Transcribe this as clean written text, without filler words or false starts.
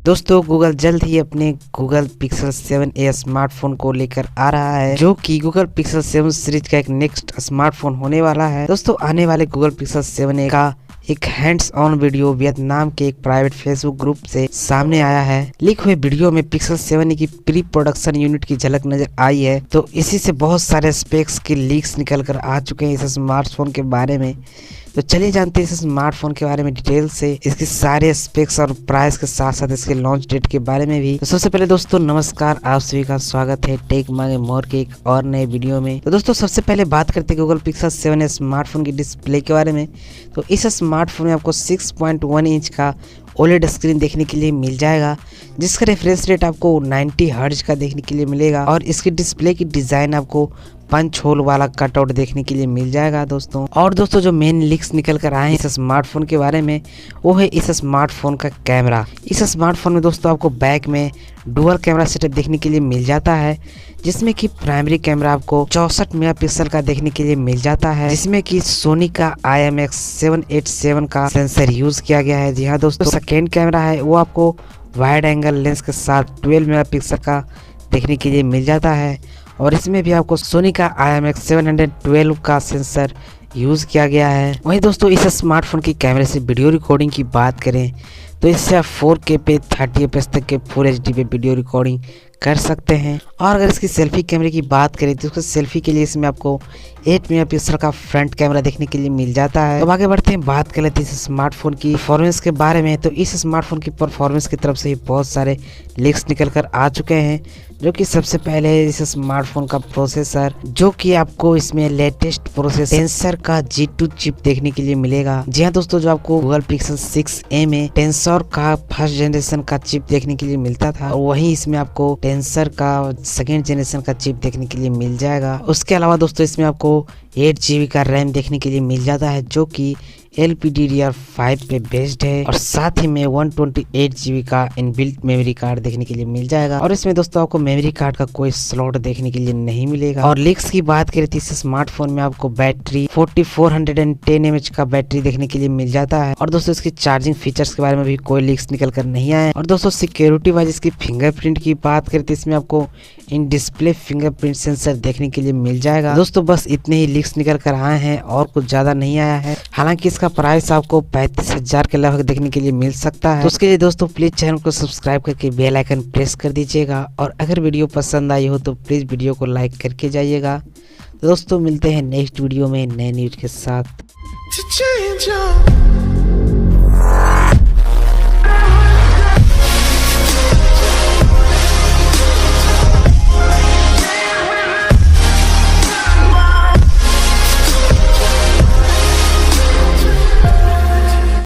दोस्तों गूगल जल्द ही अपने गूगल पिक्सल 7a स्मार्टफोन को लेकर आ रहा है, जो कि गूगल पिक्सल 7 सीरीज का एक नेक्स्ट स्मार्टफोन होने वाला है। दोस्तों आने वाले गूगल पिक्सल 7a का एक हैंड्स ऑन वीडियो वियतनाम के एक प्राइवेट फेसबुक ग्रुप से सामने आया है। लीक हुए वीडियो में पिक्सल 7a की प्री प्रोडक्शन यूनिट की झलक नजर आई है। तो इसी से बहुत सारे स्पेक्स के लीक्स निकल कर आ चुके हैं इस स्मार्टफोन के बारे में। तो चलिए जानते हैं इस स्मार्टफोन के बारे में डिटेल से, इसके सारे स्पेक्स और प्राइस के साथ साथ इसके लॉन्च डेट के बारे में भी। तो सबसे पहले दोस्तों नमस्कार, आप सभी का स्वागत है टेक मांगे मोर के एक और नए वीडियो में। तो दोस्तों सबसे पहले बात करते हैं गूगल पिक्सल 7a स्मार्टफोन की डिस्प्ले के बारे में। तो इस स्मार्टफोन में आपको 6.1 इंच का ओलेड स्क्रीन देखने के लिए मिल जाएगा, जिसका रेफ्रेश रेट आपको 90 हर्ट्ज का देखने के लिए मिलेगा। और इसकी डिस्प्ले की डिज़ाइन आपको पंच होल वाला कटआउट देखने के लिए मिल जाएगा दोस्तों। और दोस्तों जो मेन लीक्स निकल कर आए हैं इस स्मार्टफोन के बारे में, वो है इस स्मार्टफोन का कैमरा। इस स्मार्टफोन में दोस्तों आपको बैक में डुअल कैमरा सेटअप देखने के लिए मिल जाता है, जिसमें कि प्राइमरी कैमरा आपको 64 मेगापिक्सल का देखने के लिए मिल जाता है, जिसमें कि सोनी का IMX787 का सेंसर यूज किया गया है। जी हाँ दोस्तों, सेकेंड कैमरा है वो आपको वाइड एंगल लेंस के साथ 12 मेगापिक्सल का देखने के लिए मिल जाता है। और इसमें भी आपको सोनी का IMX712 का सेंसर यूज किया गया है। वहीं दोस्तों इस स्मार्टफोन की कैमरे से वीडियो रिकॉर्डिंग की बात करें तो इससे आप 4K पे 30 fps तक के फुल HD पे वीडियो रिकॉर्डिंग कर सकते हैं। और अगर इसकी सेल्फी कैमरे की बात करें तो उसको सेल्फी के लिए इसमें आपको 8 मेगापिक्सल का फ्रंट कैमरा देखने के लिए मिल जाता है। तो आगे बढ़ते हैं, बात कर लेते हैं इस स्मार्टफोन की परफॉर्मेंस के बारे में। तो इस स्मार्टफोन की परफॉर्मेंस की तरफ से ही बहुत सारे लीक्स निकल कर आ चुके हैं, जो कि सबसे पहले है इस स्मार्टफोन का प्रोसेसर, जो कि आपको इसमें लेटेस्ट प्रोसेसर टेंसर का G2 चिप देखने के लिए मिलेगा। जी हाँ दोस्तों, जो आपको गूगल पिक्सल 6a में टेंसर का फर्स्ट जनरेशन का चिप देखने के लिए मिलता था, और वहीं इसमें आपको टेंसर का सेकेंड जनरेशन का चिप देखने के लिए मिल जाएगा। उसके अलावा दोस्तों इसमें आपको 8 GB का रैम देखने के लिए मिल जाता है, जो कि LPDDR5 पे बेस्ड है। और साथ ही में 128 GB का इनबिल्ट मेमोरी कार्ड देखने के लिए मिल जाएगा। और इसमें दोस्तों आपको मेमोरी कार्ड का कोई स्लॉट देखने के लिए नहीं मिलेगा। और लीक्स की बात करें तो इस स्मार्टफोन में आपको बैटरी 4410 mAh का बैटरी देखने के लिए मिल जाता है। और दोस्तों इसकी चार्जिंग फीचर्स के बारे में भी कोई लीक्स निकल कर नहीं आए। और दोस्तों सिक्योरिटी वाइज इसकी फिंगरप्रिंट की बात करें तो इसमें आपको इन डिस्प्ले फिंगरप्रिंट सेंसर देखने के लिए मिल जाएगा। दोस्तों बस इतने ही लीक्स निकल कर आए हैं और कुछ ज्यादा नहीं आया है। हालांकि इसका प्राइस आपको 35,000 के लगभग देखने के लिए मिल सकता है। तो उसके लिए दोस्तों प्लीज चैनल को सब्सक्राइब करके बेल आइकन प्रेस कर दीजिएगा। और अगर वीडियो पसंद आई हो तो प्लीज वीडियो को लाइक करके जाइएगा। तो दोस्तों मिलते हैं नेक्स्ट वीडियो में नए न्यूज के साथ।